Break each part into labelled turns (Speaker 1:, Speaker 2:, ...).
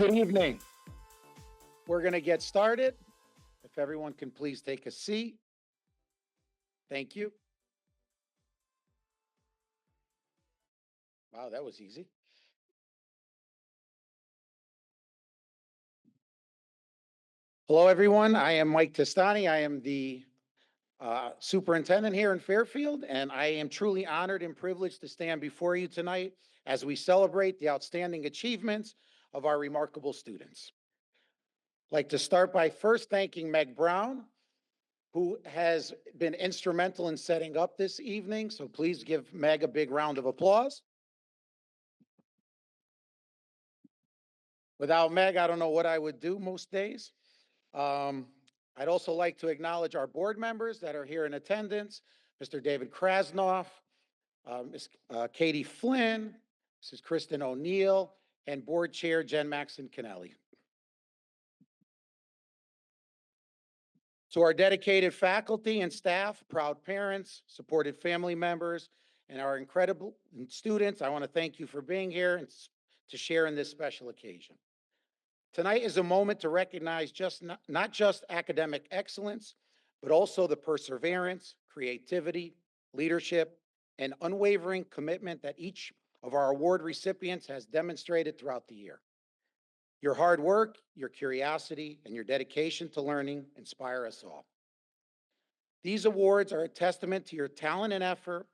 Speaker 1: Good evening. We're going to get started. If everyone can please take a seat. Thank you. Wow, that was easy. Hello, everyone. I am Mike Testani. I am the superintendent here in Fairfield, and I am truly honored and privileged to stand before you tonight as we celebrate the outstanding achievements of our remarkable students. I'd like to start by first thanking Meg Brown, who has been instrumental in setting up this evening. So please give Meg a big round of applause. Without Meg, I don't know what I would do most days. I'd also like to acknowledge our board members that are here in attendance, Mr. David Krasnoff, Ms. Katie Flynn, Mrs. Kristen O'Neill, and board chair Jen Maxon Kennelly. To our dedicated faculty and staff, proud parents, supported family members, and our incredible students, I want to thank you for being here and to share in this special occasion. Tonight is a moment to recognize not just academic excellence, but also the perseverance, creativity, leadership, and unwavering commitment that each of our award recipients has demonstrated throughout the year. Your hard work, your curiosity, and your dedication to learning inspire us all. These awards are a testament to your talent and effort,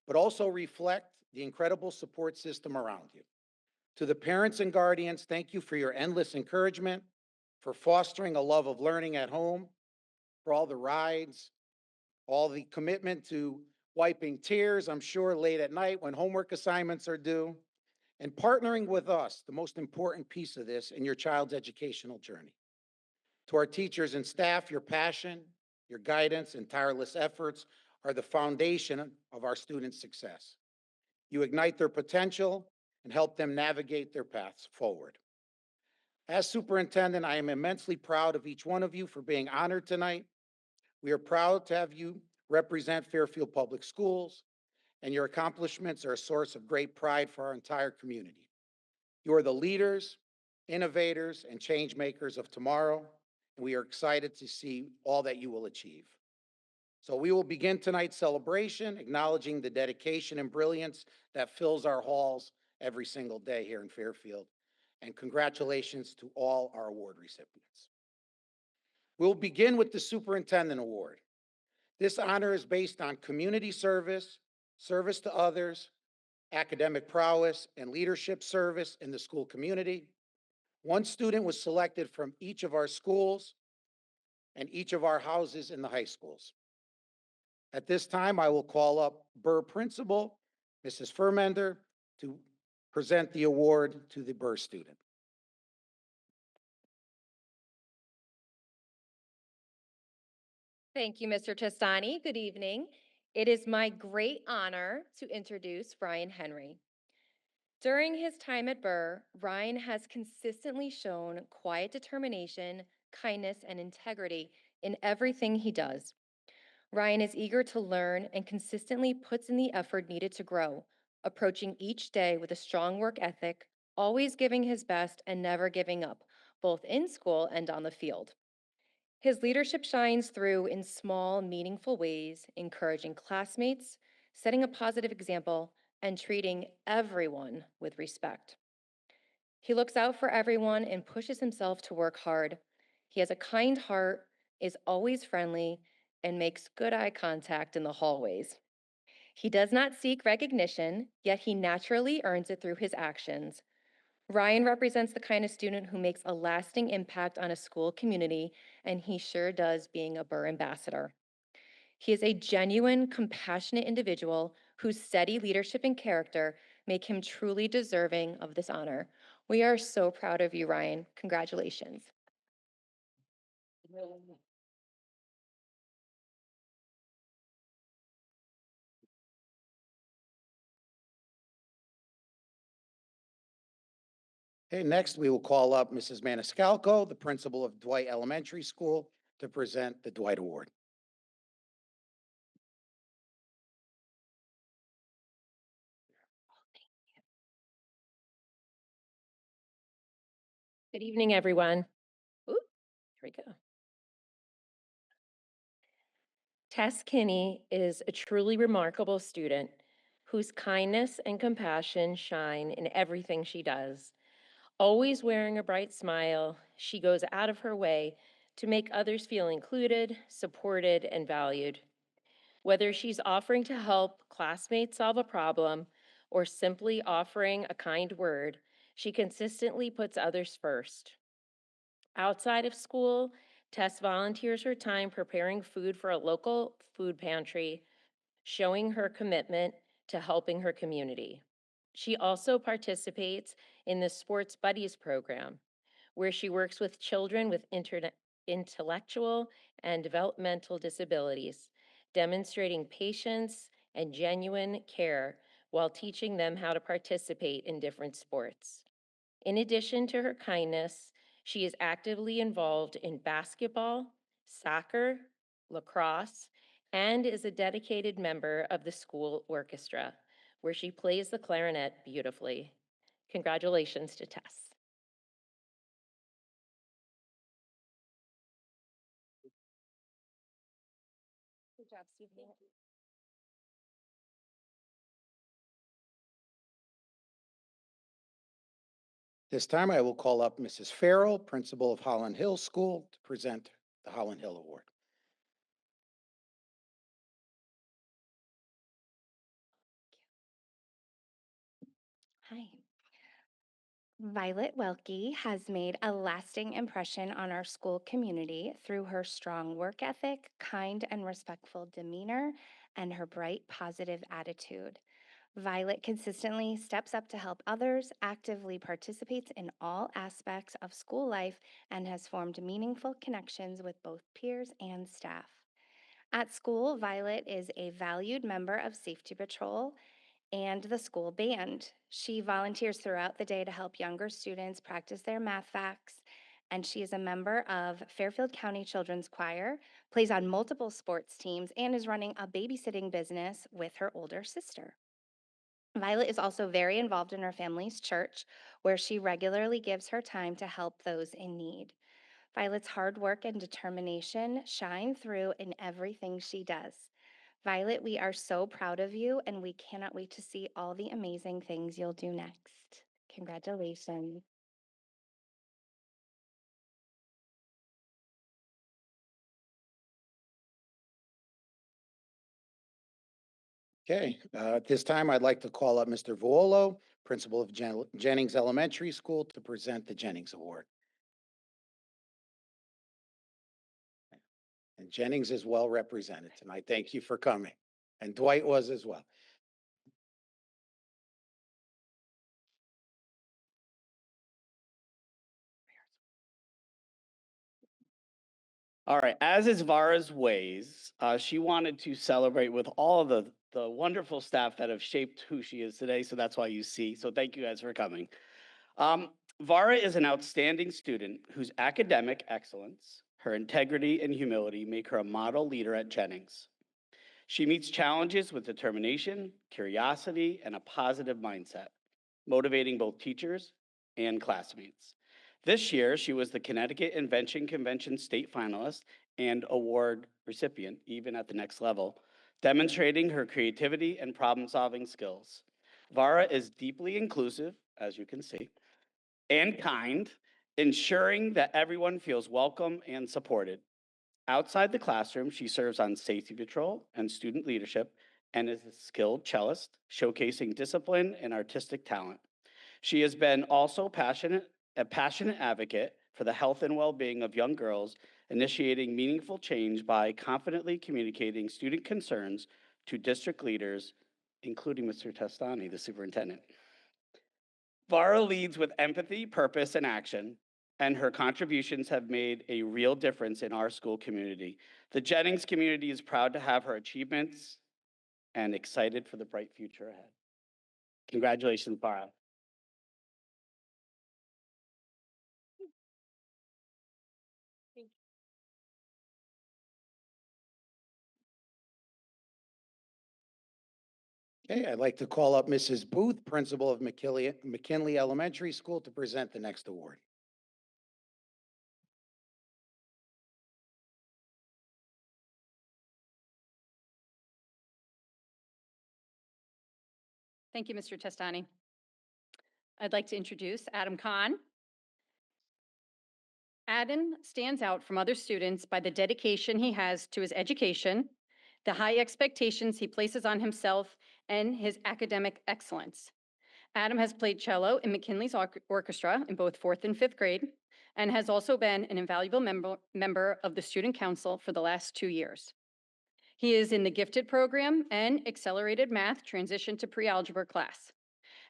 Speaker 1: but also reflect the incredible support system around you. To the parents and guardians, thank you for your endless encouragement, for fostering a love of learning at home, for all the rides, all the commitment to wiping tears, I'm sure, late at night when homework assignments are due, and partnering with us, the most important piece of this in your child's educational journey. To our teachers and staff, your passion, your guidance, and tireless efforts are the foundation of our students' success. You ignite their potential and help them navigate their paths forward. As superintendent, I am immensely proud of each one of you for being honored tonight. We are proud to have you represent Fairfield Public Schools, and your accomplishments are a source of great pride for our entire community. You are the leaders, innovators, and change makers of tomorrow, and we are excited to see all that you will achieve. So we will begin tonight's celebration acknowledging the dedication and brilliance that fills our halls every single day here in Fairfield. And congratulations to all our award recipients. We'll begin with the Superintendent Award. This honor is based on community service, service to others, academic prowess, and leadership service in the school community. One student was selected from each of our schools and each of our houses in the high schools. At this time, I will call up Burr Principal, Mrs. Furmender, to present the award to the Burr student.
Speaker 2: Thank you, Mr. Testani. Good evening. It is my great honor to introduce Ryan Henry. During his time at Burr, Ryan has consistently shown quiet determination, kindness, and integrity in everything he does. Ryan is eager to learn and consistently puts in the effort needed to grow, approaching each day with a strong work ethic, always giving his best and never giving up, both in school and on the field. His leadership shines through in small, meaningful ways, encouraging classmates, setting a positive example, and treating everyone with respect. He looks out for everyone and pushes himself to work hard. He has a kind heart, is always friendly, and makes good eye contact in the hallways. He does not seek recognition, yet he naturally earns it through his actions. Ryan represents the kind of student who makes a lasting impact on a school community, and he sure does being a Burr ambassador. He is a genuine, compassionate individual whose steady leadership and character make him truly deserving of this honor. We are so proud of you, Ryan. Congratulations.
Speaker 1: Okay, next we will call up Mrs. Maniscalco, the principal of Dwight Elementary School, to present the Dwight Award.
Speaker 2: Good evening, everyone. Ooh, here we go. Tess Kinney is a truly remarkable student whose kindness and compassion shine in everything she does. Always wearing a bright smile, she goes out of her way to make others feel included, supported, and valued. Whether she's offering to help classmates solve a problem or simply offering a kind word, she consistently puts others first. Outside of school, Tess volunteers her time preparing food for a local food pantry, showing her commitment to helping her community. She also participates in the Sports Buddies program, where she works with children with intellectual and developmental disabilities, demonstrating patience and genuine care while teaching them how to participate in different sports. In addition to her kindness, she is actively involved in basketball, soccer, lacrosse, and is a dedicated member of the school orchestra, where she plays the clarinet beautifully. Congratulations to Tess. Good job, Stevie.
Speaker 1: This time I will call up Mrs. Farrell, principal of Holland Hill School, to present the Holland Hill Award.
Speaker 3: Hi. Violet Welke has made a lasting impression on our school community through her strong work ethic, kind and respectful demeanor, and her bright, positive attitude. Violet consistently steps up to help others, actively participates in all aspects of school life, and has formed meaningful connections with both peers and staff. At school, Violet is a valued member of Safety Patrol and the school band. She volunteers throughout the day to help younger students practice their math facts, and she is a member of Fairfield County Children's Choir, plays on multiple sports teams, and is running a babysitting business with her older sister. Violet is also very involved in her family's church, where she regularly gives her time to help those in need. Violet's hard work and determination shine through in everything she does. Violet, we are so proud of you, and we cannot wait to see all the amazing things you'll do next. Congratulations.
Speaker 1: Okay, at this time I'd like to call up Mr. Vuolo, principal of Jennings Elementary School, to present the Jennings Award. And Jennings is well represented tonight. Thank you for coming. And Dwight was as well.
Speaker 4: All right, as is Vara's ways, she wanted to celebrate with all the wonderful staff that have shaped who she is today. So that's why you see. So thank you guys for coming. Vara is an outstanding student whose academic excellence, her integrity, and humility make her a model leader at Jennings. She meets challenges with determination, curiosity, and a positive mindset, motivating both teachers and classmates. This year, she was the Connecticut Invention Convention state finalist and award recipient, even at the next level, demonstrating her creativity and problem solving skills. Vara is deeply inclusive, as you can see, and kind, ensuring that everyone feels welcome and supported. Outside the classroom, she serves on safety patrol and student leadership and is a skilled cellist, showcasing discipline and artistic talent. She has been also a passionate advocate for the health and well-being of young girls, initiating meaningful change by confidently communicating student concerns to district leaders, including Mr. Testani, the superintendent. Vara leads with empathy, purpose, and action, and her contributions have made a real difference in our school community. The Jennings community is proud to have her achievements and excited for the bright future ahead. Congratulations, Vara.
Speaker 1: Okay, I'd like to call up Mrs. Booth, principal of McKinley Elementary School, to present the next award.
Speaker 5: Thank you, Mr. Testani. I'd like to introduce Adam Kahn. Adam stands out from other students by the dedication he has to his education, the high expectations he places on himself, and his academic excellence. Adam has played cello in McKinley's orchestra in both 4th and 5th grade, and has also been an invaluable member of the student council for the last 2 years. He is in the gifted program and accelerated math transition to pre-algebra class.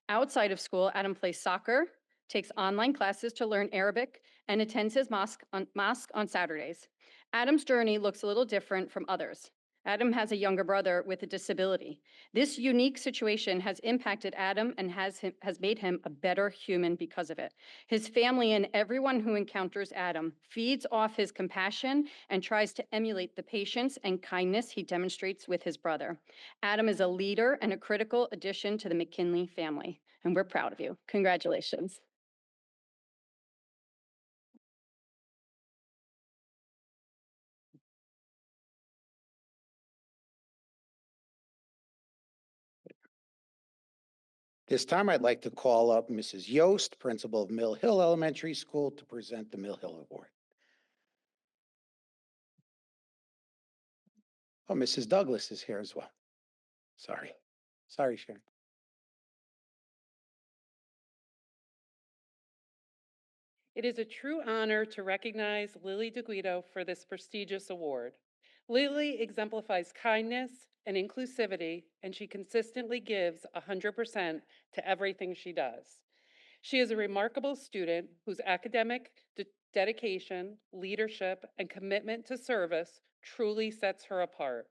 Speaker 5: Outside of school, Adam plays soccer, takes online classes to learn Arabic, and attends his mosque on Saturdays. Adam's journey looks a little different from others. Adam has a younger brother with a disability. This unique situation has impacted Adam and has made him a better human because of it. His family and everyone who encounters Adam feeds off his compassion and tries to emulate the patience and kindness he demonstrates with his brother. Adam is a leader and a critical addition to the McKinley family, and we're proud of you. Congratulations.
Speaker 1: This time, I'd like to call up Mrs. Yost, principal of Mill Hill Elementary School, to present the Mill Hill Award. Oh, Mrs. Douglas is here as well. Sorry. Sorry, Sharon.
Speaker 6: It is a true honor to recognize Lily DeGuido for this prestigious award. Lily exemplifies kindness and inclusivity, and she consistently gives 100% to everything she does. She is a remarkable student whose academic dedication, leadership, and commitment to service truly sets her apart.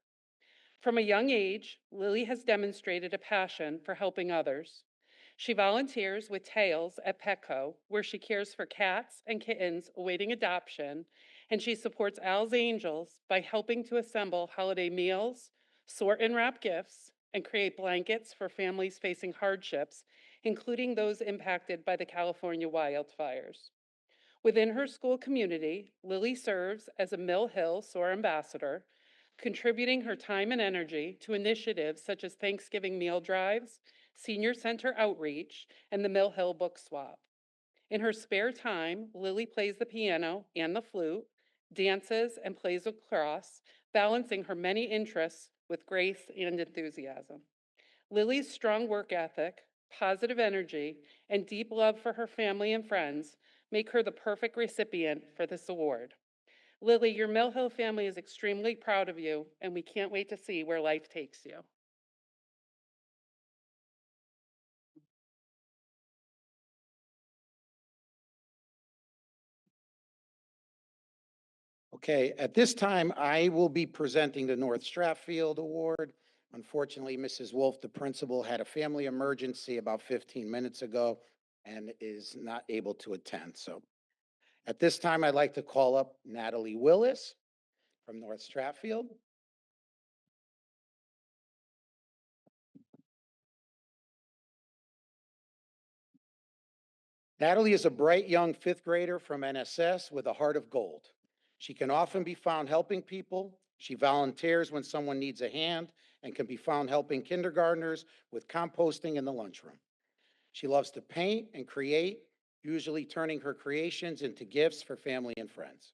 Speaker 6: From a young age, Lily has demonstrated a passion for helping others. She volunteers with Tails at Petco, where she cares for cats and kittens awaiting adoption, and she supports Al's Angels by helping to assemble holiday meals, sort and wrap gifts, and create blankets for families facing hardships, including those impacted by the California wildfires. Within her school community, Lily serves as a Mill Hill SOAR ambassador, contributing her time and energy to initiatives such as Thanksgiving meal drives, senior center outreach, and the Mill Hill book swap. In her spare time, Lily plays the piano and the flute, dances, and plays lacrosse, balancing her many interests with grace and enthusiasm. Lily's strong work ethic, positive energy, and deep love for her family and friends make her the perfect recipient for this award. Lily, your Mill Hill family is extremely proud of you, and we can't wait to see where life takes you.
Speaker 1: Okay, at this time, I will be presenting the North Stratfield Award. Unfortunately, Mrs. Wolf, the principal, had a family emergency about 15 minutes ago and is not able to attend. So at this time, I'd like to call up Natalie Willis from North Stratfield. Natalie is a bright young fifth grader from NSS with a heart of gold. She can often be found helping people. She volunteers when someone needs a hand and can be found helping kindergartners with composting in the lunchroom. She loves to paint and create, usually turning her creations into gifts for family and friends.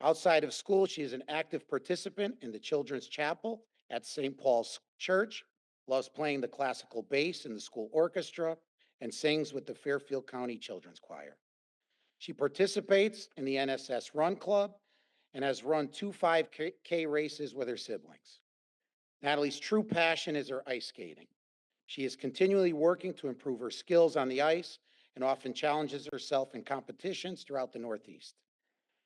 Speaker 1: Outside of school, she is an active participant in the Children's Chapel at St. Paul's Church, loves playing the classical bass in the school orchestra, and sings with the Fairfield County Children's Choir. She participates in the NSS Run Club and has run 2 5K races with her siblings. Natalie's true passion is her ice skating. She is continually working to improve her skills on the ice and often challenges herself in competitions throughout the Northeast.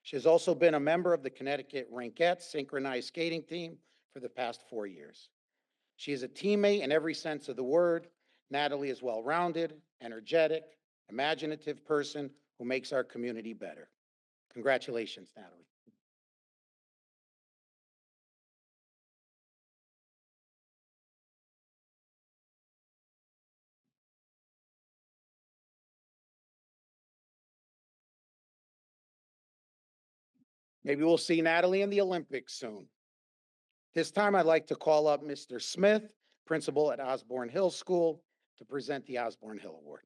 Speaker 1: She has also been a member of the Connecticut Rinkettes synchronized skating team for the past 4 years. She is a teammate in every sense of the word. Natalie is well-rounded, energetic, imaginative person who makes our community better. Congratulations, Natalie. Maybe we'll see Natalie in the Olympics soon. This time I'd like to call up Mr. Smith, principal at Osborne Hill School. to present the Osborne Hill Award.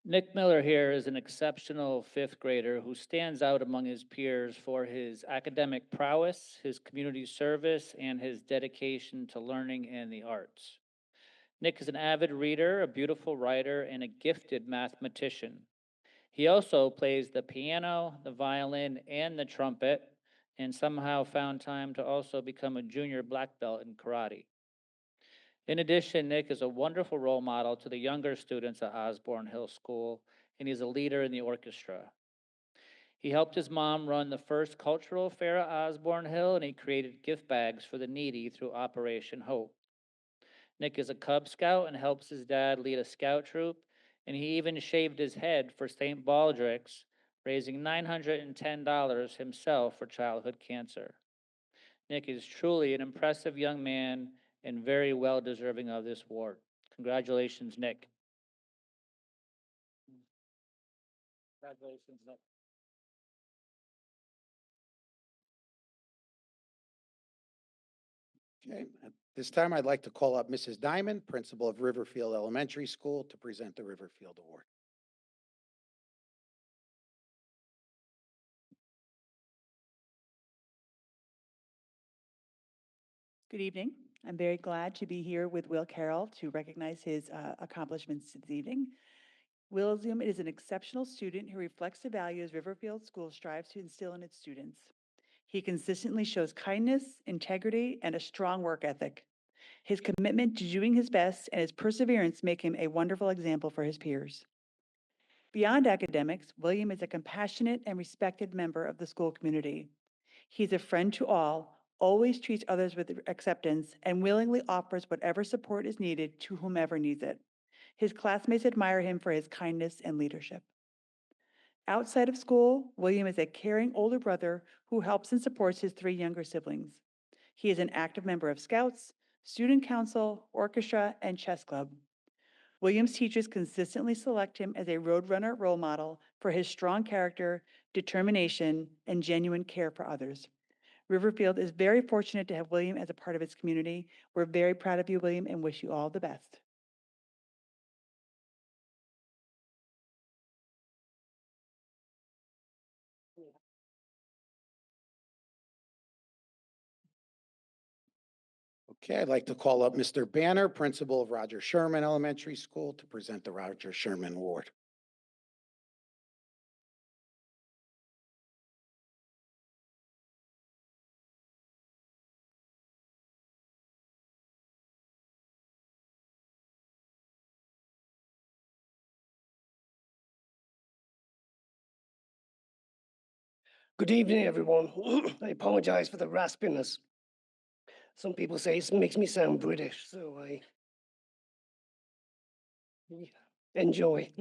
Speaker 7: Nick Miller here is an exceptional fifth grader who stands out among his peers for his academic prowess, his community service, and his dedication to learning and the arts. Nick is an avid reader, a beautiful writer, and a gifted mathematician. He also plays the piano, the violin, and the trumpet, and somehow found time to also become a junior black belt in karate. In addition, Nick is a wonderful role model to the younger students at Osborne Hill School, and he's a leader in the orchestra. He helped his mom run the first cultural fair at Osborne Hill, and he created gift bags for the needy through Operation Hope. Nick is a Cub Scout and helps his dad lead a scout troop, and he even shaved his head for St. Baldrick's, raising $910 himself for childhood cancer. Nick is truly an impressive young man and very well deserving of this award. Congratulations, Nick. Congratulations, Nick.
Speaker 1: Okay, at this time, I'd like to call up Mrs. Diamond, principal of Riverfield Elementary School, to present the Riverfield Award.
Speaker 8: Good evening. I'm very glad to be here with Will Carroll to recognize his accomplishments this evening. William is an exceptional student who reflects the values Riverfield School strives to instill in its students. He consistently shows kindness, integrity, and a strong work ethic. His commitment to doing his best and his perseverance make him a wonderful example for his peers. Beyond academics, William is a compassionate and respected member of the school community. He's a friend to all, always treats others with acceptance, and willingly offers whatever support is needed to whomever needs it. His classmates admire him for his kindness and leadership. Outside of school, William is a caring older brother who helps and supports his three younger siblings. He is an active member of Scouts, Student Council, Orchestra, and Chess Club. William's teachers consistently select him as a Roadrunner role model for his strong character, determination, and genuine care for others. Riverfield is very fortunate to have William as a part of its community. We're very proud of you, William, and wish you all the best.
Speaker 1: Okay, I'd like to call up Mr. Banner, principal of Roger Sherman Elementary School, to present the Roger Sherman Award.
Speaker 9: Good evening, everyone. I apologize for the raspiness. Some people say it makes me sound British, so I enjoy.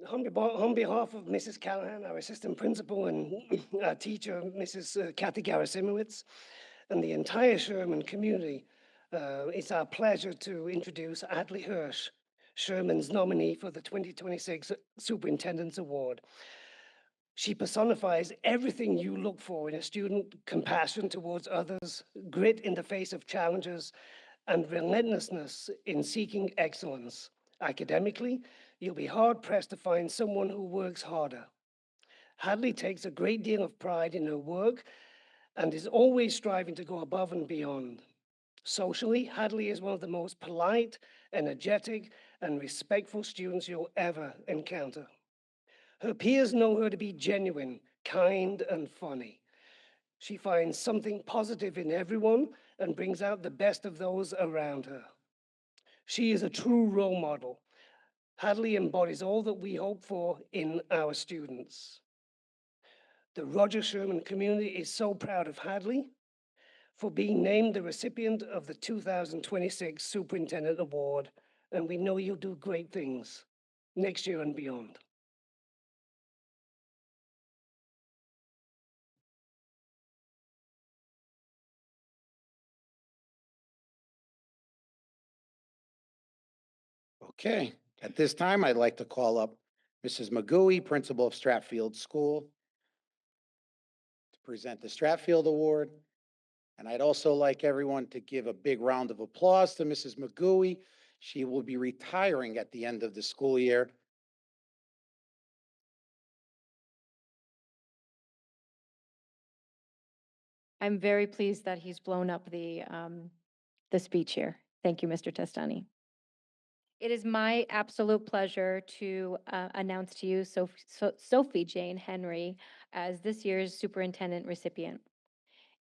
Speaker 9: On behalf of Mrs. Callahan, our assistant principal, and our teacher, Mrs. Kathy Garasimowicz, and the entire Sherman community, it's our pleasure to introduce Adley Hirsch, Sherman's nominee for the 2026 Superintendent's Award. She personifies everything you look for in a student: compassion towards others, grit in the face of challenges, and relentlessness in seeking excellence. Academically, you'll be hard-pressed to find someone who works harder. Hadley takes a great deal of pride in her work and is always striving to go above and beyond. Socially, Hadley is one of the most polite, energetic, and respectful students you'll ever encounter. Her peers know her to be genuine, kind, and funny. She finds something positive in everyone and brings out the best of those around her. She is a true role model. Hadley embodies all that we hope for in our students. The Roger Sherman community is so proud of Hadley for being named the recipient of the 2026 Superintendent Award, and we know you'll do great things next year and beyond.
Speaker 1: Okay, at this time, I'd like to call up Mrs. McGooey, Principal of Stratfield School, to present the Stratfield Award. And I'd also like everyone to give a big round of applause to Mrs. McGooey. She will be retiring at the end of the school year.
Speaker 5: I'm very pleased that he's blown up the speech here. Thank you, Mr. Testani. It is my absolute pleasure to announce to you Sophie Jane Henry as this year's superintendent recipient.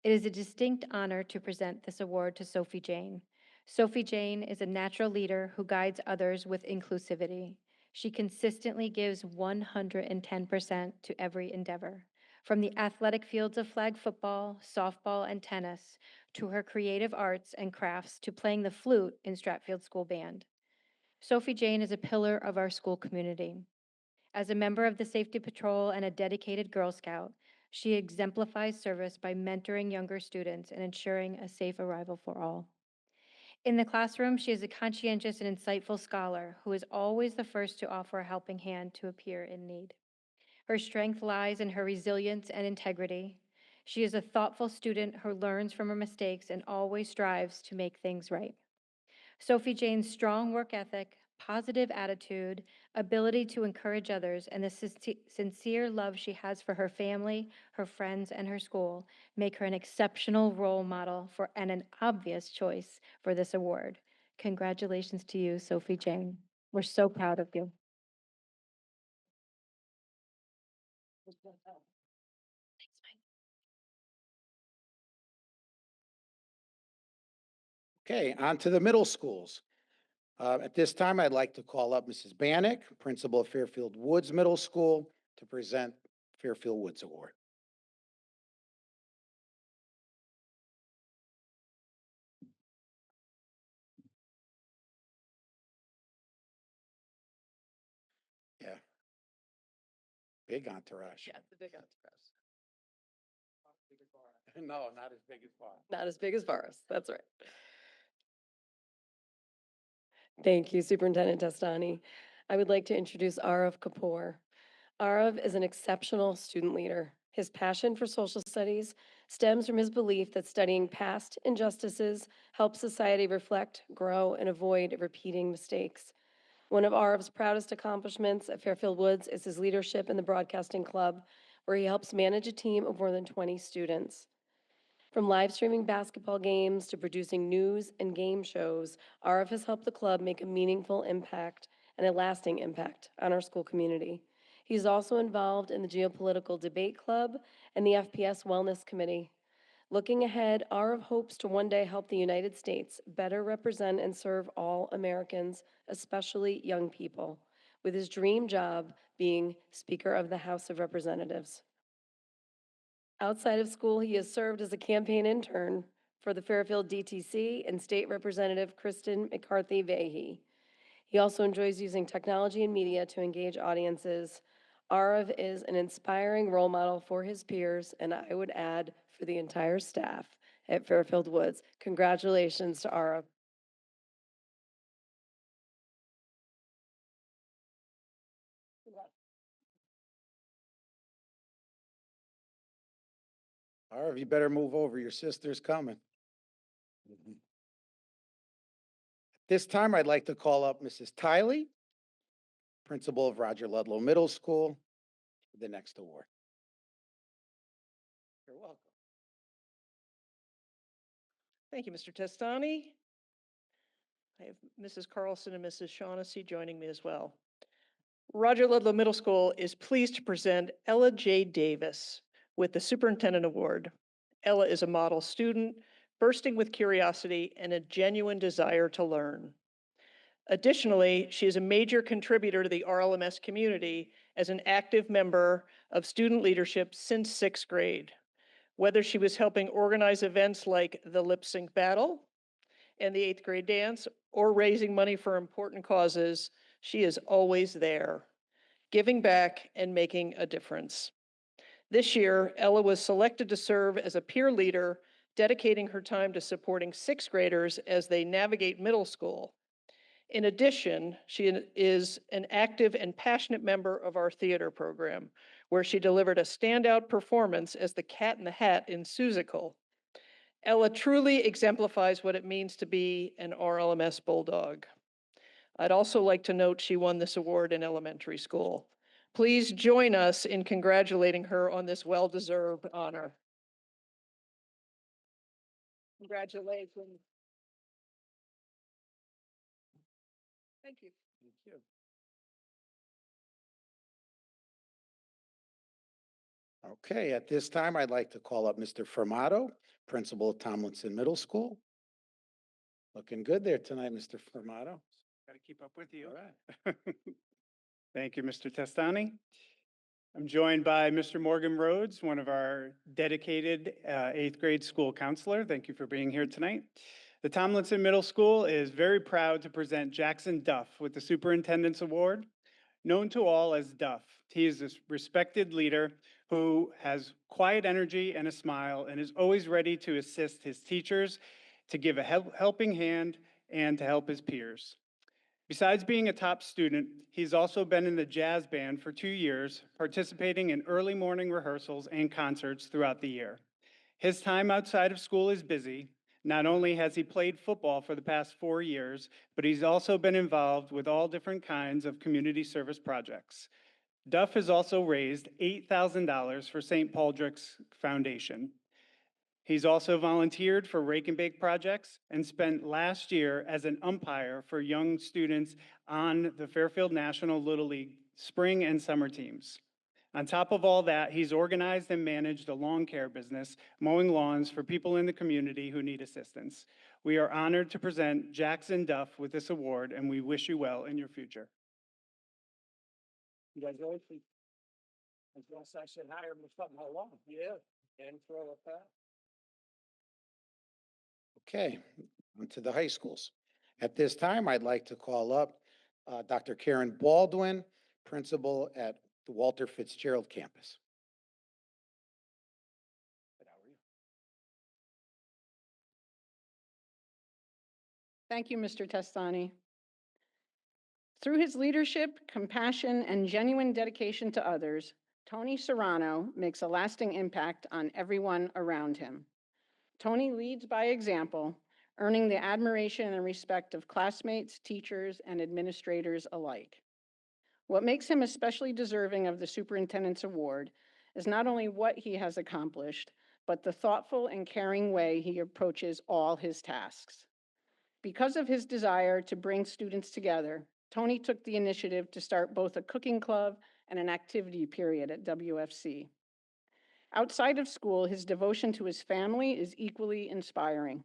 Speaker 5: It is a distinct honor to present this award to Sophie Jane. Sophie Jane is a natural leader who guides others with inclusivity. She consistently gives 110% to every endeavor, from the athletic fields of flag football, softball, and tennis, to her creative arts and crafts, to playing the flute in Stratfield School Band. Sophie Jane is a pillar of our school community. As a member of the Safety Patrol and a dedicated Girl Scout, she exemplifies service by mentoring younger students and ensuring a safe arrival for all. In the classroom, she is a conscientious and insightful scholar who is always the first to offer a helping hand to a peer in need. Her strength lies in her resilience and integrity. She is a thoughtful student who learns from her mistakes and always strives to make things right. Sophie Jane's strong work ethic, positive attitude, ability to encourage others, and the sincere love she has for her family, her friends, and her school make her an exceptional role model and an obvious choice for this award. Congratulations to you, Sophie Jane. We're so proud of you.
Speaker 1: Okay, on to the middle schools. At this time, I'd like to call up Mrs. Bannock, Principal of Fairfield Woods Middle School, to present Fairfield Woods Award. Yeah. Big entourage.
Speaker 10: Yeah, the big entourage.
Speaker 1: No, not as big as far.
Speaker 10: Not as big as Varus, that's right. Thank you, Superintendent Testani. I would like to introduce Arav Kapoor. Arav is an exceptional student leader. His passion for social studies stems from his belief that studying past injustices helps society reflect, grow, and avoid repeating mistakes. One of Arav's proudest accomplishments at Fairfield Woods is his leadership in the Broadcasting Club, where he helps manage a team of more than 20 students. From live streaming basketball games to producing news and game shows, Arav has helped the club make a meaningful impact and a lasting impact on our school community. He's also involved in the Geopolitical Debate Club and the FPS Wellness Committee. Looking ahead, Arav hopes to one day help the United States better represent and serve all Americans, especially young people, with his dream job being Speaker of the House of Representatives. Outside of school, he has served as a campaign intern for the Fairfield DTC and State Representative Kristen McCarthy-Vahey. He also enjoys using technology and media to engage audiences. Arav is an inspiring role model for his peers, and I would add, for the entire staff at Fairfield Woods. Congratulations to Arav.
Speaker 1: Or you better move over, your sister's coming. At this time, I'd like to call up Mrs. Tiley, Principal of Roger Ludlow Middle School, for the next award. You're welcome.
Speaker 11: Thank you, Mr. Testani. I have Mrs. Carlson and Mrs. Shaughnessy joining me as well. Roger Ludlow Middle School is pleased to present Ella J. Davis with the Superintendent Award. Ella is a model student, bursting with curiosity and a genuine desire to learn. Additionally, she is a major contributor to the RLMS community as an active member of student leadership since 6th grade. Whether she was helping organize events like the Lip Sync Battle and the 8th grade dance, or raising money for important causes, she is always there, giving back and making a difference. This year, Ella was selected to serve as a peer leader, dedicating her time to supporting 6th graders as they navigate middle school. In addition, is an active and passionate member of our theater program, where she delivered a standout performance as the Cat in the Hat in Seussical. Ella truly exemplifies what it means to be an RLMS Bulldog. I'd also like to note she won this award in elementary school. Please join us in congratulating her on this well-deserved honor. Congratulations. Thank you.
Speaker 1: Thank you. Okay, at this time, I'd like to call up Mr. Formato, principal of Tomlinson Middle School. Looking good there tonight, Mr. Formato.
Speaker 12: Got to keep up with you.
Speaker 1: All right.
Speaker 12: Thank you, Mr. Testani. I'm joined by Mr. Morgan Rhodes, one of our dedicated eighth grade school counselor. Thank you for being here tonight. The Tomlinson Middle School is very proud to present Jackson Duff with the Superintendent's Award. Known to all as Duff, he is a respected leader who has quiet energy and a smile and is always ready to assist his teachers, to give a helping hand, and to help his peers. Besides being a top student, he's also been in the jazz band for 2 years, participating in early morning rehearsals and concerts throughout the year. His time outside of school is busy. Not only has he played football for the past 4 years, but he's also been involved with all different kinds of community service projects. Duff has also raised $8,000 for St. Paul's Foundation. He's also volunteered for Rake and Bake projects and spent last year as an umpire for young students on the Fairfield National Little League spring and summer teams. On top of all that, he's organized and managed a lawn care business, mowing lawns for people in the community who need assistance. We are honored to present Jackson Duff with this award, and we wish you well in your future.
Speaker 9: Congratulations. I guess I should hire him for something along. Yeah, and throw a pass.
Speaker 1: Okay, on to the high schools. At this time, I'd like to call up Dr. Karen Baldwin, principal at the Walter Fitzgerald campus.
Speaker 5: Thank you, Mr. Testani. Through his leadership, compassion, and genuine dedication to others, Tony Serrano makes a lasting impact on everyone around him. Tony leads by example, earning the admiration and respect of classmates, teachers, and administrators alike. What makes him especially deserving of the Superintendent's Award is not only what he has accomplished, but the thoughtful and caring way he approaches all his tasks. Because of his desire to bring students together, Tony took the initiative to start both a cooking club and an activity period at WFC. Outside of school, his devotion to his family is equally inspiring.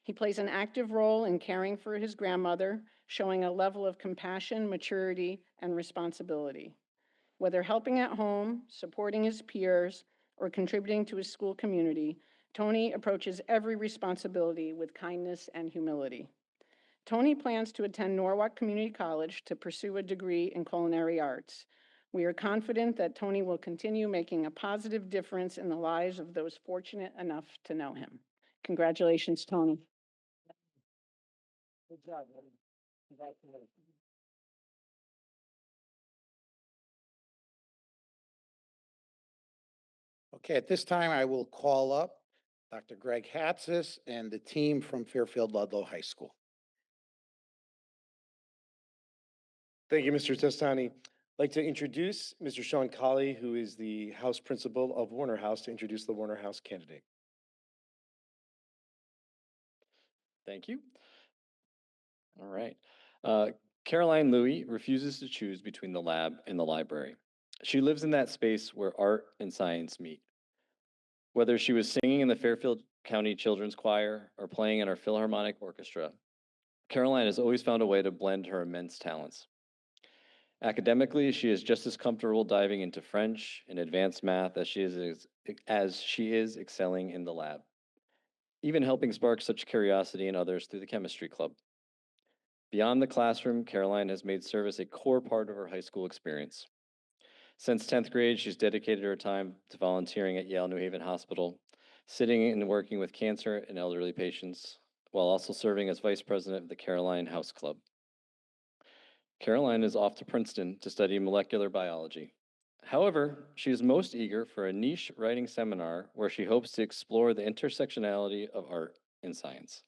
Speaker 5: He plays an active role in caring for his grandmother, showing a level of compassion, maturity, and responsibility. Whether helping at home, supporting his peers, or contributing to his school community, Tony approaches every responsibility with kindness and humility. Tony plans to attend Norwalk Community College to pursue a degree in culinary arts. We are confident that Tony will continue making a positive difference in the lives of those fortunate enough to know him. Congratulations, Tony.
Speaker 9: Good job, buddy. Congratulations.
Speaker 1: Okay, at this time, I will call up Dr. Greg Hatzis and the team from Fairfield Ludlow High School.
Speaker 13: Thank you, Mr. Testani. I'd like to introduce Mr. Sean Colley, who is the House Principal of Warner House, to introduce the Warner House candidate.
Speaker 14: Thank you. All right. Caroline Louie refuses to choose between the lab and the library. She lives in that space where art and science meet. Whether she was singing in the Fairfield County Children's Choir or playing in our Philharmonic Orchestra, Caroline has always found a way to blend her immense talents. Academically, she is just as comfortable diving into French and advanced math as she is excelling in the lab, even helping spark such curiosity in others through the chemistry club. Beyond the classroom, Caroline has made service a core part of her high school experience. Since 10th grade, she's dedicated her time to volunteering at Yale New Haven Hospital, sitting and working with cancer and elderly patients, while also serving as vice president of the Caroline House Club. Caroline is off to Princeton to study molecular biology. However, she is most eager for a niche writing seminar where she hopes to explore the intersectionality of art and science.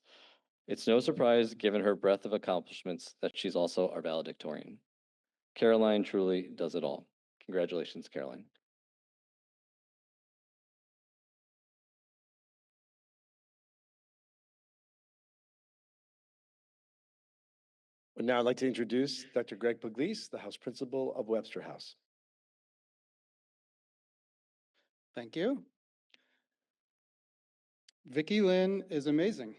Speaker 14: It's no surprise, given her breadth of accomplishments, that she's also our valedictorian. Caroline truly does it all. Congratulations, Caroline.
Speaker 13: Would now like to introduce Dr. Greg Pugliese, the House Principal of Webster House.
Speaker 15: Thank you. Vicki Lynn is amazing.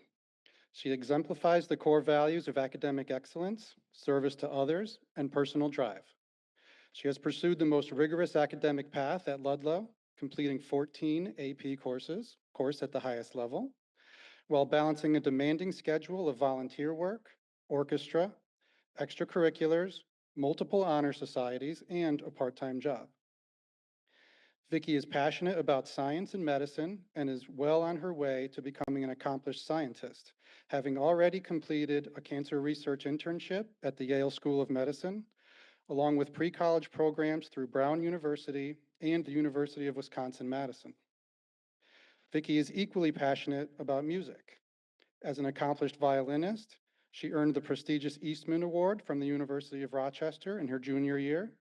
Speaker 15: She exemplifies the core values of academic excellence, service to others, and personal drive. She has pursued the most rigorous academic path at Ludlow, completing 14 AP course at the highest level, while balancing a demanding schedule of volunteer work, orchestra, extracurriculars, multiple honor societies, and a part-time job. Vicki is passionate about science and medicine and is well on her way to becoming an accomplished scientist, having already completed a cancer research internship at the Yale School of Medicine, along with pre-college programs through Brown University and the University of Wisconsin-Madison. Vicki is equally passionate about music. As an accomplished violinist, she earned the prestigious Eastman Award from the University of Rochester in her junior year,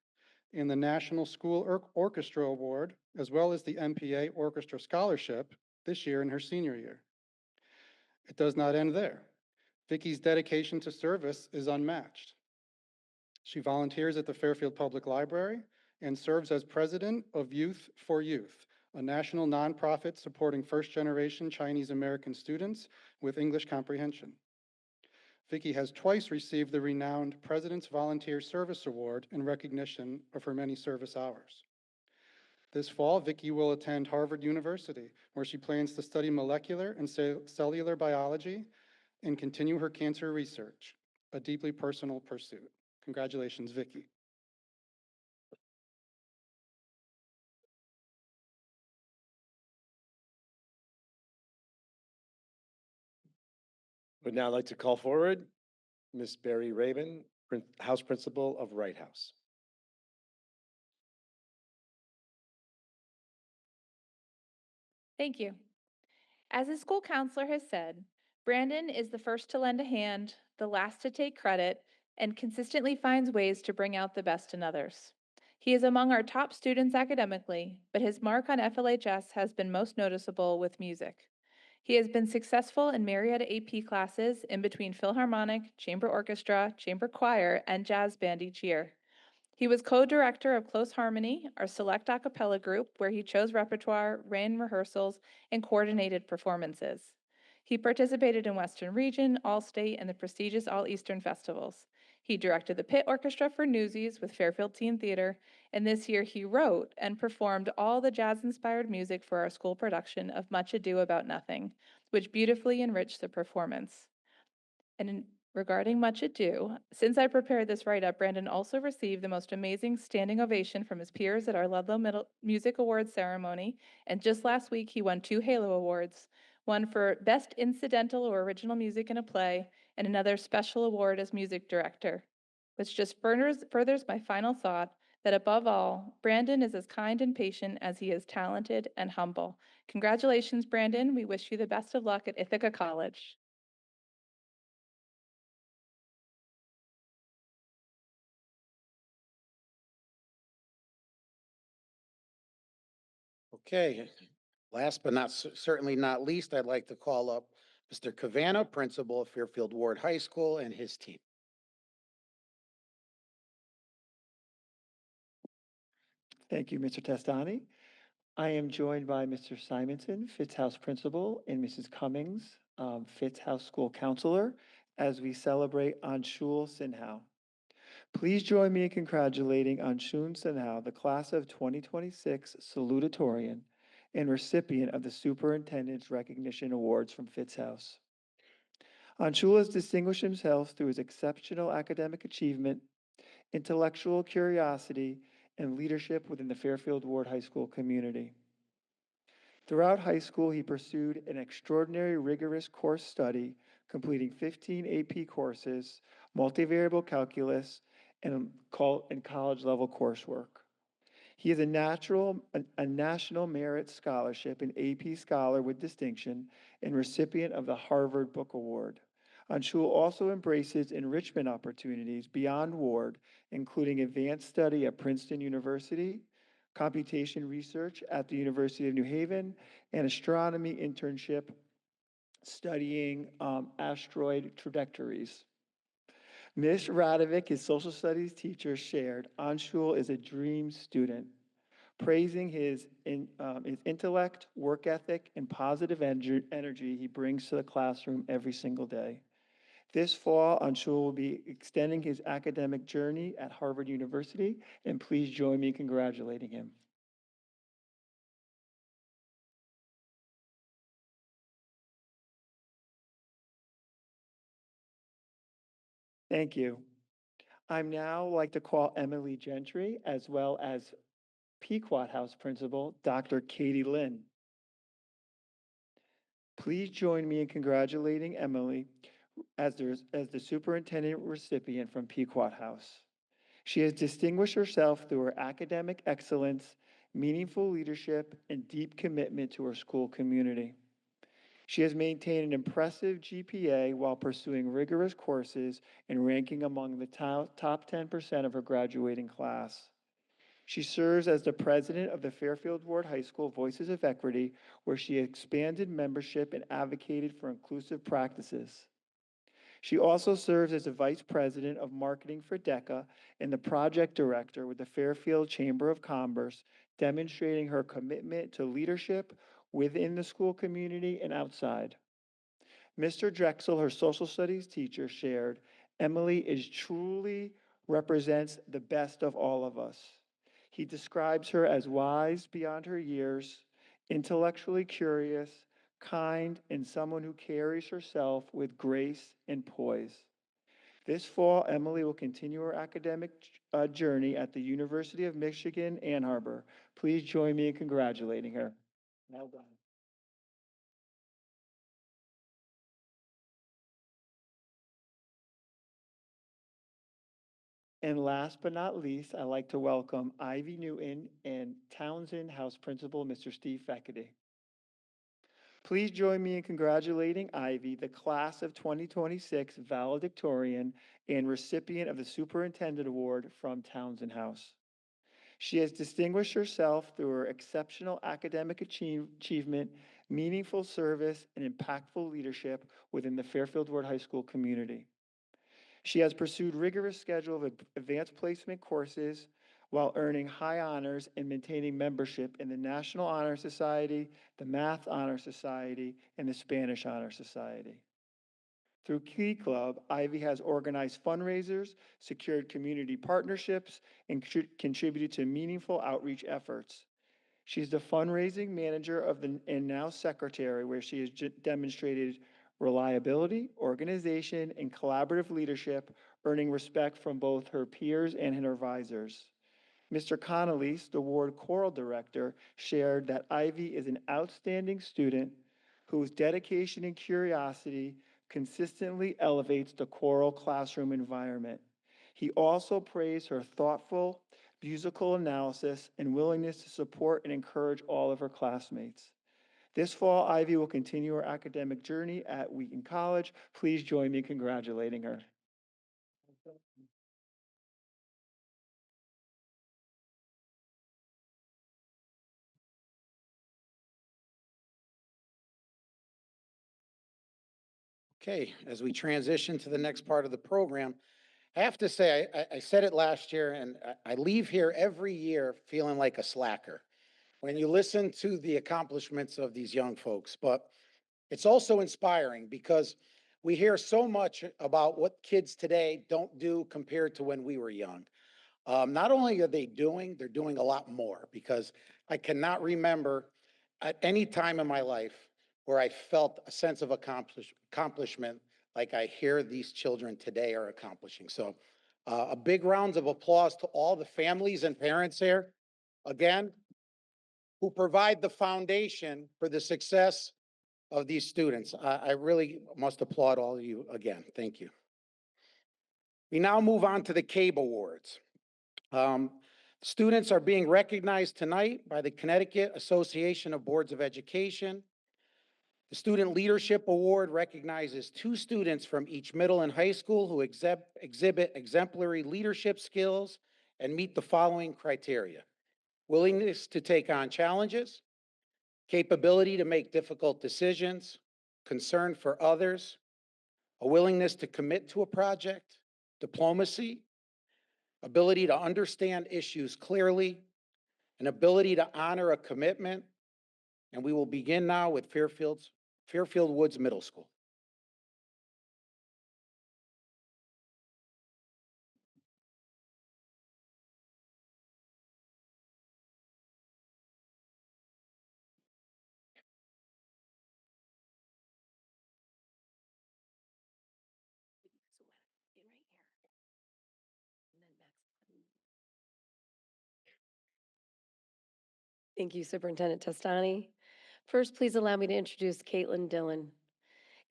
Speaker 15: and the National School Orchestra Award, as well as the MPA Orchestra Scholarship this year in her senior year. It does not end there. Vicki's dedication to service is unmatched. She volunteers at the Fairfield Public Library and serves as president of Youth for Youth, a national nonprofit supporting first-generation Chinese American students with English comprehension. Vicki has twice received the renowned President's Volunteer Service Award in recognition of her many service hours. This fall, Vicki will attend Harvard University, where she plans to study molecular and cellular biology and continue her cancer research, a deeply personal pursuit. Congratulations, Vicki.
Speaker 13: Would now like to call forward Ms. Barry Raven, House Principal of Wright House.
Speaker 16: Thank you. As the school counselor has said, Brandon is the first to lend a hand, the last to take credit, and consistently finds ways to bring out the best in others. He is among our top students academically, but his mark on FLHS has been most noticeable with music. He has been successful in myriad AP classes in between Philharmonic, Chamber Orchestra, Chamber Choir, and Jazz Band each year. He was co-director of Close Harmony, our select a cappella group, where he chose repertoire, ran rehearsals, and coordinated performances. He participated in Western Region, All-State, and the prestigious All-Eastern festivals. He directed the pit orchestra for Newsies with Fairfield Teen Theater, and this year he wrote and performed all the jazz-inspired music for our school production of Much Ado About Nothing, which beautifully enriched the performance. Regarding Much Ado, since I prepared this write-up, Brandon also received the most amazing standing ovation from his peers at our Ludlow Music Awards ceremony, and just last week he won 2 Halo Awards, one for Best Incidental or Original Music in a Play, and another special award as music director, which just furthers my final thought that above all, Brandon is as kind and patient as he is talented and humble. Congratulations, Brandon. We wish you the best of luck at Ithaca College.
Speaker 1: Okay, last but certainly not least, I'd like to call up Mr. Cavana, principal of Fairfield Ward High School, and his team.
Speaker 17: Thank you, Mr. Testani. I am joined by Mr. Simonson, Fitz House Principal, and Mrs. Cummings, Fitz House School Counselor, as we celebrate Anshul Sinha. Please join me in congratulating Anshul Sinha, the class of 2026 salutatorian and recipient of the Superintendent's Recognition Awards from Fitz House. Anshul has distinguished himself through his exceptional academic achievement, intellectual curiosity, and leadership within the Fairfield Ward High School community. Throughout high school, he pursued an extraordinary rigorous course study, completing 15 AP courses, multivariable calculus, and college level coursework. He is a National Merit Scholarship and AP Scholar with distinction and recipient of the Harvard Book Award. Anshul also embraces enrichment opportunities beyond Ward, including advanced study at Princeton University, computation research at the University of New Haven, and astronomy internship studying asteroid trajectories. Ms. Radovic, his social studies teacher, shared, Anshul is a dream student, praising his intellect, work ethic, and positive energy he brings to the classroom every single day. This fall, Anshul will be extending his academic journey at Harvard University, and please join me in congratulating him. Thank you. I'm now like to call Emily Gentry, as well as Pequot House Principal, Dr. Katie Lynn. Please join me in congratulating Emily as the superintendent recipient from Pequot House. She has distinguished herself through her academic excellence, meaningful leadership, and deep commitment to her school community. She has maintained an impressive GPA while pursuing rigorous courses and ranking among the top 10% of her graduating class. She serves as the president of the Fairfield Ward High School Voices of Equity, where she expanded membership and advocated for inclusive practices. She also serves as the vice president of marketing for DECA and the project director with the Fairfield Chamber of Commerce, demonstrating her commitment to leadership within the school community and outside. Mr. Drexel, her social studies teacher, shared, Emily is truly represents the best of all of us. He describes her as wise beyond her years, intellectually curious, kind, and someone who carries herself with grace and poise. This fall, Emily will continue her academic journey at the University of Michigan, Ann Arbor. Please join me in congratulating her. Well done. And last but not least, I'd like to welcome Ivy Newton and Townsend House Principal, Mr. Steve Feckety. Please join me in congratulating Ivy, the class of 2026 valedictorian and recipient of the Superintendent Award from Townsend House. She has distinguished herself through her exceptional academic achievement, meaningful service, and impactful leadership within the Fairfield Ward High School community. She has pursued rigorous schedule of advanced placement courses while earning high honors and maintaining membership in the National Honor Society, the Math Honor Society, and the Spanish Honor Society. Through Key Club, Ivy has organized fundraisers, secured community partnerships, and contributed to meaningful outreach efforts. She's the fundraising manager and now secretary, where she has demonstrated reliability, organization, and collaborative leadership, earning respect from both her peers and her advisors. Mr. Connolly's, the ward choral director, shared that Ivy is an outstanding student whose dedication and curiosity consistently elevates the choral classroom environment. He also praised her thoughtful musical analysis and willingness to support and encourage all of her classmates. This fall, Ivy will continue her academic journey at Wheaton College. Please join me in congratulating her.
Speaker 1: Okay, as we transition to the next part of the program, I have to say, I said it last year, and I leave here every year feeling like a slacker when you listen to the accomplishments of these young folks. But it's also inspiring because we hear so much about what kids today don't do compared to when we were young. Not only are they're doing a lot more because I cannot remember at any time in my life where I felt a sense of accomplishment like I hear these children today are accomplishing. So a big round of applause to all the families and parents here, again, who provide the foundation for the success of these students. I really must applaud all of you again. Thank you. We now move on to the CABE Awards. Students are being recognized tonight by the Connecticut Association of Boards of Education. The Student Leadership Award recognizes 2 students from each middle and high school who exhibit exemplary leadership skills and meet the following criteria: willingness to take on challenges, capability to make difficult decisions, concern for others, a willingness to commit to a project, diplomacy, ability to understand issues clearly, an ability to honor a commitment. And we will begin now with Fairfield Woods Middle School.
Speaker 10: Thank you, Superintendent Testani. First, please allow me to introduce Caitlin Dillon.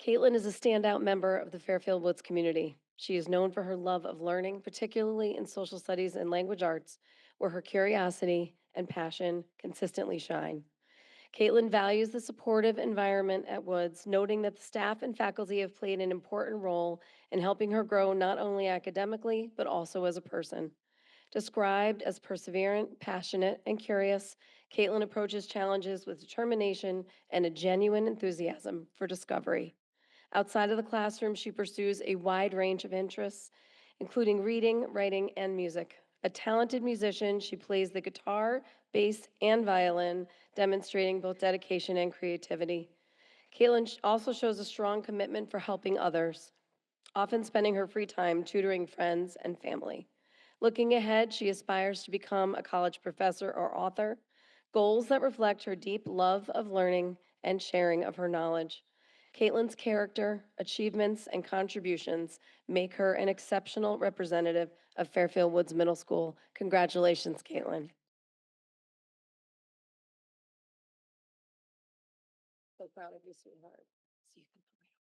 Speaker 10: Caitlin is a standout member of the Fairfield Woods community. She is known for her love of learning, particularly in social studies and language arts, where her curiosity and passion consistently shine. Caitlin values the supportive environment at Woods, noting that the staff and faculty have played an important role in helping her grow not only academically, but also as a person. Described as perseverant, passionate, and curious, Caitlin approaches challenges with determination and a genuine enthusiasm for discovery. Outside of the classroom, she pursues a wide range of interests, including reading, writing, and music. A talented musician, she plays the guitar, bass, and violin, demonstrating both dedication and creativity. Caitlin also shows a strong commitment for helping others, often spending her free time tutoring friends and family. Looking ahead, she aspires to become a college professor or author, goals that reflect her deep love of learning and sharing of her knowledge. Caitlin's character, achievements, and contributions make her an exceptional representative of Fairfield Woods Middle School. Congratulations, Caitlin. So proud of you, sweetheart. So you can put right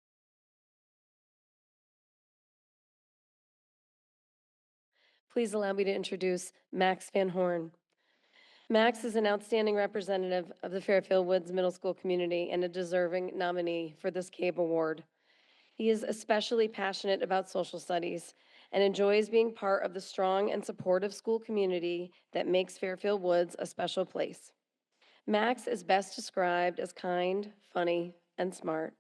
Speaker 10: on. Please allow me to introduce Max Van Horn. Max is an outstanding representative of the Fairfield Woods Middle School community and a deserving nominee for this CABE Award. He is especially passionate about social studies and enjoys being part of the strong and supportive school community that makes Fairfield Woods a special place. Max is best described as kind, funny, and smart.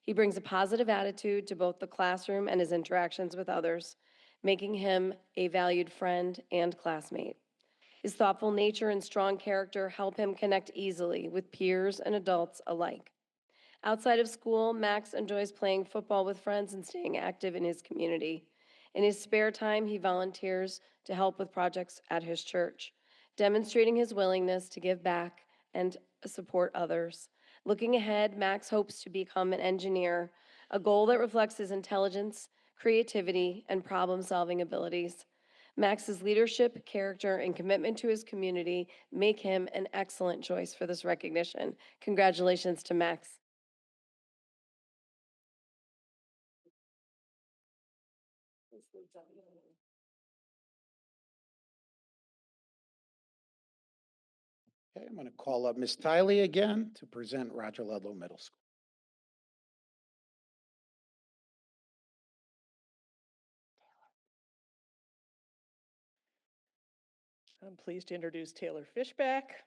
Speaker 10: He brings a positive attitude to both the classroom and his interactions with others, making him a valued friend and classmate. His thoughtful nature and strong character help him connect easily with peers and adults alike. Outside of school, Max enjoys playing football with friends and staying active in his community. In his spare time, he volunteers to help with projects at his church, demonstrating his willingness to give back and support others. Looking ahead, Max hopes to become an engineer, a goal that reflects his intelligence, creativity, and problem-solving abilities. Max's leadership, character, and commitment to his community make him an excellent choice for this recognition. Congratulations to Max.
Speaker 1: Okay, I'm going to call up Ms. Tiley again to present Roger Ludlow Middle School.
Speaker 11: I'm pleased to introduce Taylor Fishback.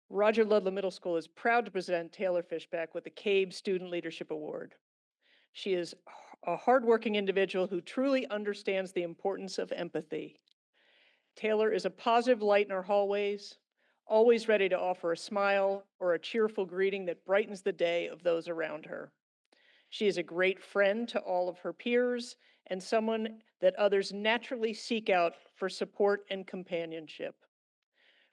Speaker 11: Roger Ludlow Middle School is proud to present Taylor Fishback with the CABE Student Leadership Award. She is a hardworking individual who truly understands the importance of empathy. Taylor is a positive light in our hallways, always ready to offer a smile or a cheerful greeting that brightens the day of those around her. She is a great friend to all of her peers and someone that others naturally seek out for support and companionship.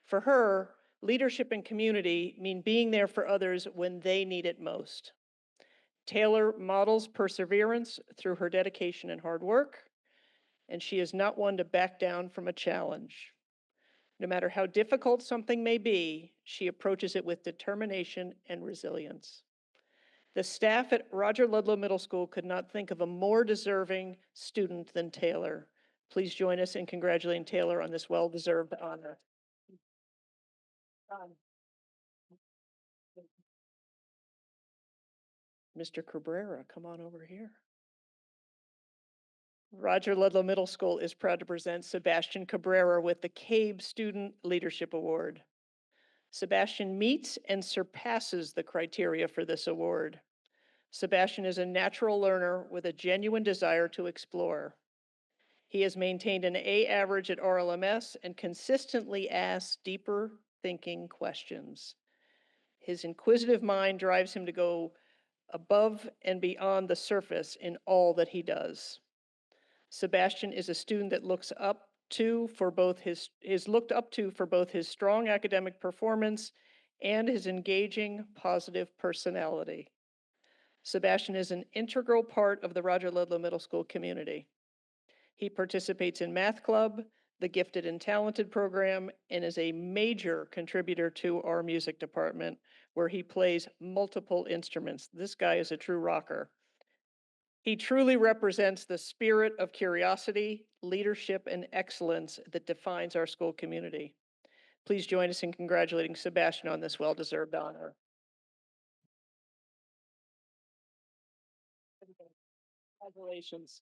Speaker 11: For her, leadership and community mean being there for others when they need it most. Taylor models perseverance through her dedication and hard work, and she is not one to back down from a challenge. No matter how difficult something may be, she approaches it with determination and resilience. The staff at Roger Ludlow Middle School could not think of a more deserving student than Taylor. Please join us in congratulating Taylor on this well-deserved honor. Mr. Cabrera, come on over here. Roger Ludlow Middle School is proud to present Sebastian Cabrera with the CABE Student Leadership Award. Sebastian meets and surpasses the criteria for this award. Sebastian is a natural learner with a genuine desire to explore. He has maintained an A average at RLMS and consistently asks deeper thinking questions. His inquisitive mind drives him to go above and beyond the surface in all that he does. Sebastian is a student that looks up to for both his strong academic performance and his engaging, positive personality. Sebastian is an integral part of the Roger Ludlow Middle School community. He participates in Math Club, the Gifted and Talented program, and is a major contributor to our music department, where he plays multiple instruments. This guy is a true rocker. He truly represents the spirit of curiosity, leadership, and excellence that defines our school community. Please join us in congratulating Sebastian on this well-deserved honor. Congratulations.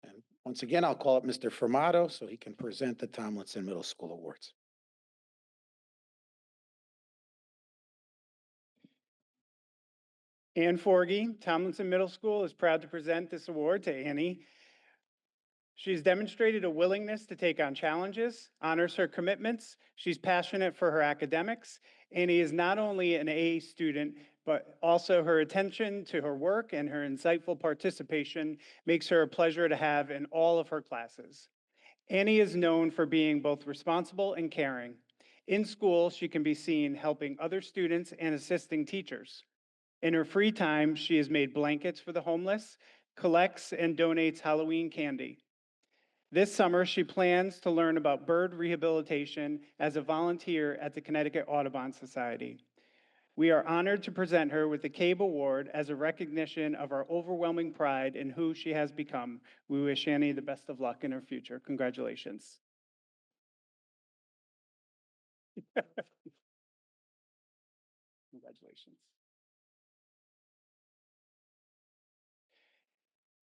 Speaker 1: And once again, I'll call up Mr. Formato so he can present the Tomlinson Middle School Awards.
Speaker 12: Ann Forgy, Tomlinson Middle School is proud to present this award to Annie. She's demonstrated a willingness to take on challenges, honors her commitments. She's passionate for her academics. Annie is not only an A student, but also her attention to her work and her insightful participation makes her a pleasure to have in all of her classes. Annie is known for being both responsible and caring. In school, she can be seen helping other students and assisting teachers. In her free time, she has made blankets for the homeless, collects and donates Halloween candy. This summer, she plans to learn about bird rehabilitation as a volunteer at the Connecticut Audubon Society. We are honored to present her with the CABE Award as a recognition of our overwhelming pride in who she has become. We wish Annie the best of luck in her future. Congratulations. Congratulations.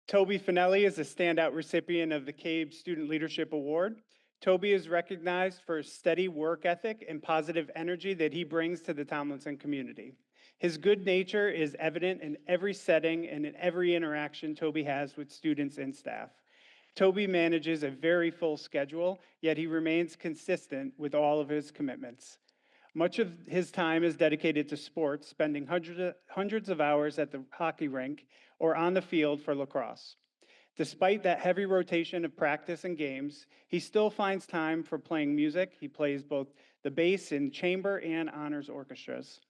Speaker 12: Toby Finelli is a standout recipient of the CABE Student Leadership Award. Toby is recognized for his steady work ethic and positive energy that he brings to the Tomlinson community. His good nature is evident in every setting and in every interaction Toby has with students and staff. Toby manages a very full schedule, yet he remains consistent with all of his commitments. Much of his time is dedicated to sports, spending hundreds of hours at the hockey rink or on the field for lacrosse. Despite that heavy rotation of practice and games, he still finds time for playing music. He plays both the bass in chamber and honors orchestras.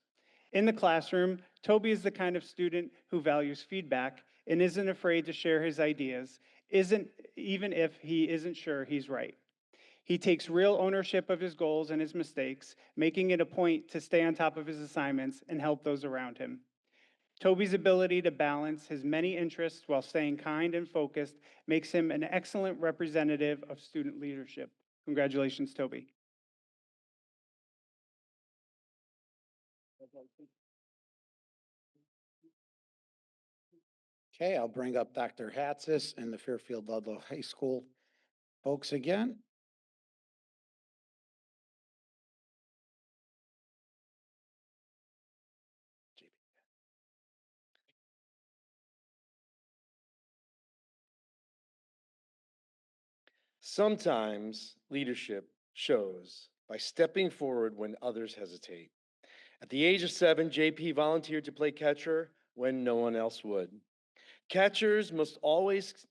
Speaker 12: In the classroom, Toby is the kind of student who values feedback and isn't afraid to share his ideas, even if he isn't sure he's right. He takes real ownership of his goals and his mistakes, making it a point to stay on top of his assignments and help those around him. Toby's ability to balance his many interests while staying kind and focused makes him an excellent representative of student leadership. Congratulations, Toby.
Speaker 1: Okay, I'll bring up Dr. Hatzis and the Fairfield Ludlow High School folks again.
Speaker 13: Sometimes leadership shows by stepping forward when others hesitate. At the age of 7, JP volunteered to play catcher when no one else would. Catchers must always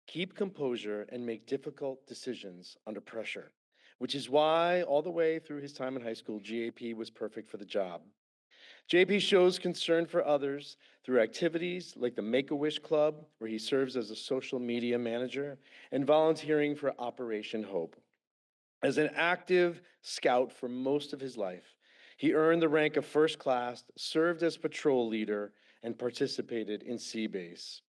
Speaker 13: keep composure and make difficult decisions under pressure, which is why all the way through his time in high school, JP was perfect for the job. JP shows concern for others through activities like the Make-A-Wish Club, where he serves as a social media manager, and volunteering for Operation Hope. As an active scout for most of his life, He earned the rank of first class, served as patrol leader, and participated in Sea Base.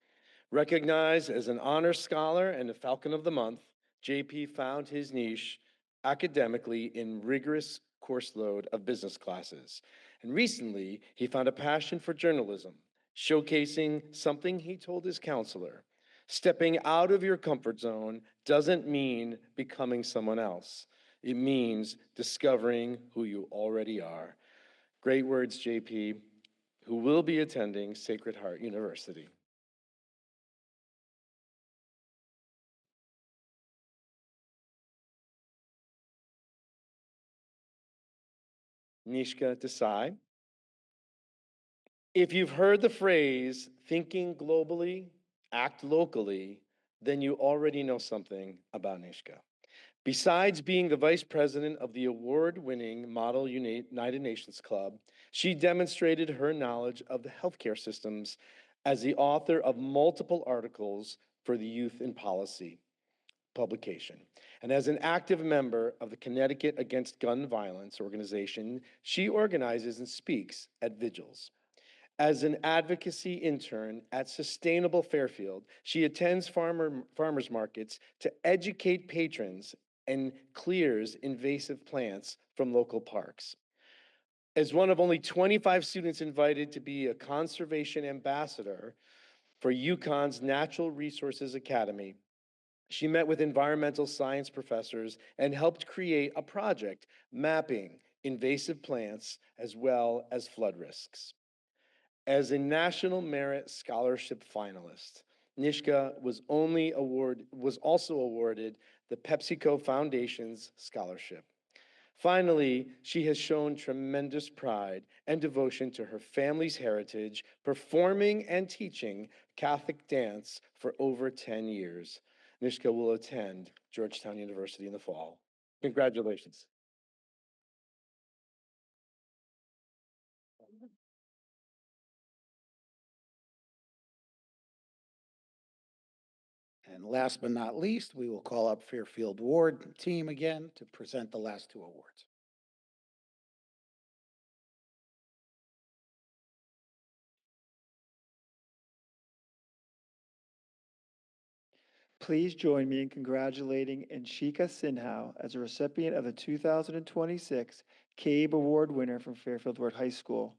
Speaker 13: Recognized as an honor scholar and a Falcon of the Month, JP found his niche academically in rigorous course load of business classes. And recently, he found a passion for journalism, showcasing something he told his counselor. Stepping out of your comfort zone doesn't mean becoming someone else. It means discovering who you already are. Great words, JP, who will be attending Sacred Heart University. Nishka Desai. If you've heard the phrase, thinking globally, act locally, then you already know something about Nishka. Besides being the vice president of the award-winning Model United Nations Club, she demonstrated her knowledge of the healthcare systems as the author of multiple articles for the Youth in Policy publication. And as an active member of the Connecticut Against Gun Violence organization, she organizes and speaks at vigils. As an advocacy intern at Sustainable Fairfield, she attends farmers markets to educate patrons and clears invasive plants from local parks. As one of only 25 students invited to be a conservation ambassador for UConn's Natural Resources Academy, she met with environmental science professors and helped create a project mapping invasive plants as well as flood risks. As a National Merit Scholarship finalist, Nishka was also awarded the PepsiCo Foundation's scholarship. Finally, she has shown tremendous pride and devotion to her family's heritage, performing and teaching Catholic dance for over 10 years. Nishka will attend Georgetown University in the fall. Congratulations.
Speaker 1: And last but not least, we will call up Fairfield Ward team again to present the last two awards.
Speaker 17: Please join me in congratulating Anshika Sinha as a recipient of the 2026 CABE Award winner from Fairfield Ward High School.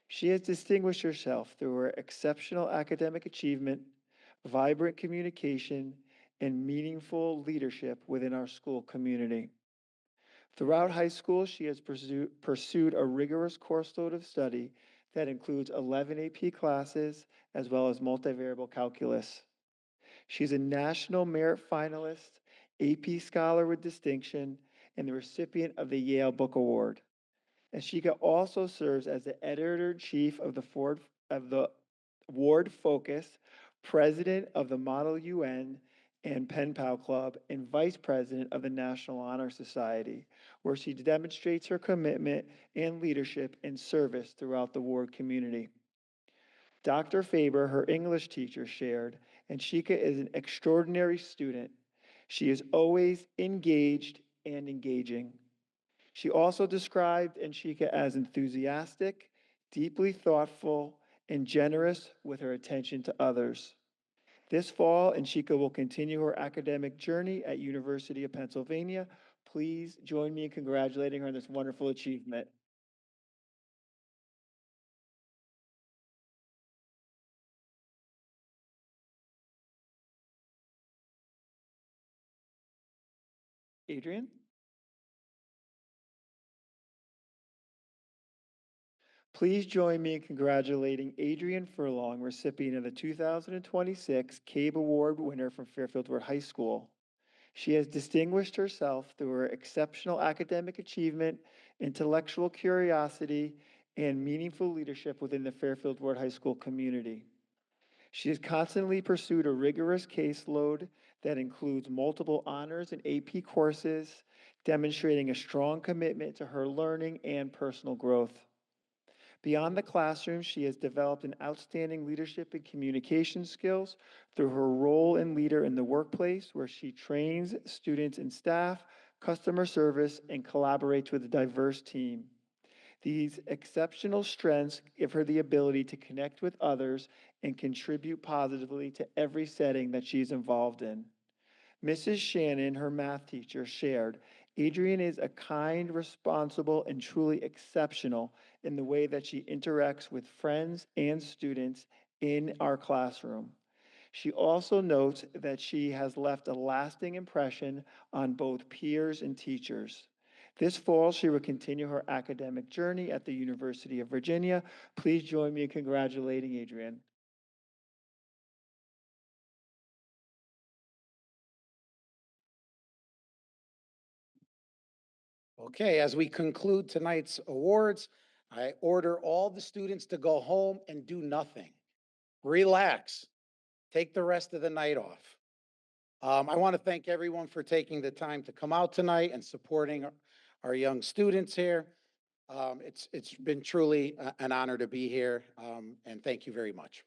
Speaker 17: She has distinguished herself through her exceptional academic achievement, vibrant communication, and meaningful leadership within our school community. Throughout high school, she has pursued a rigorous course load of study that includes 11 AP classes as well as multivariable calculus. She's a National Merit Finalist, AP Scholar with Distinction, and the recipient of the Yale Book Award. Ashika also serves as the editor-in-chief of the Ward Focus, president of the Model UN and Pen Pal Club, and vice president of the National Honor Society, where she demonstrates her commitment and leadership and service throughout the Ward community. Dr. Faber, her English teacher, shared, Anshika is an extraordinary student. She is always engaged and engaging. She also described Anshika as enthusiastic, deeply thoughtful, and generous with her attention to others. This fall, Anshika will continue her academic journey at University of Pennsylvania. Please join me in congratulating her on this wonderful achievement. Adrian? Please join me in congratulating Adrian Furlong, recipient of the 2026 CABE Award winner from Fairfield Ward High School. She has distinguished herself through her exceptional academic achievement, intellectual curiosity, and meaningful leadership within the Fairfield Ward High School community. She has constantly pursued a rigorous caseload that includes multiple honors and AP courses, demonstrating a strong commitment to her learning and personal growth. Beyond the classroom, she has developed an outstanding leadership and communication skills through her role in leader in the workplace, where she trains students and staff, customer service, and collaborates with a diverse team. These exceptional strengths give her the ability to connect with others and contribute positively to every setting that she's involved in. Mrs. Shannon, her math teacher, shared, Adrian is a kind, responsible, and truly exceptional in the way that she interacts with friends and students in our classroom. She also notes that she has left a lasting impression on both peers and teachers. This fall, she will continue her academic journey at the University of Virginia. Please join me in congratulating Adrian.
Speaker 1: Okay, as we conclude tonight's awards, I order all the students to go home and do nothing. Relax. Take the rest of the night off. I want to thank everyone for taking the time to come out tonight and supporting our young students here. It's been truly an honor to be here, and thank you very much.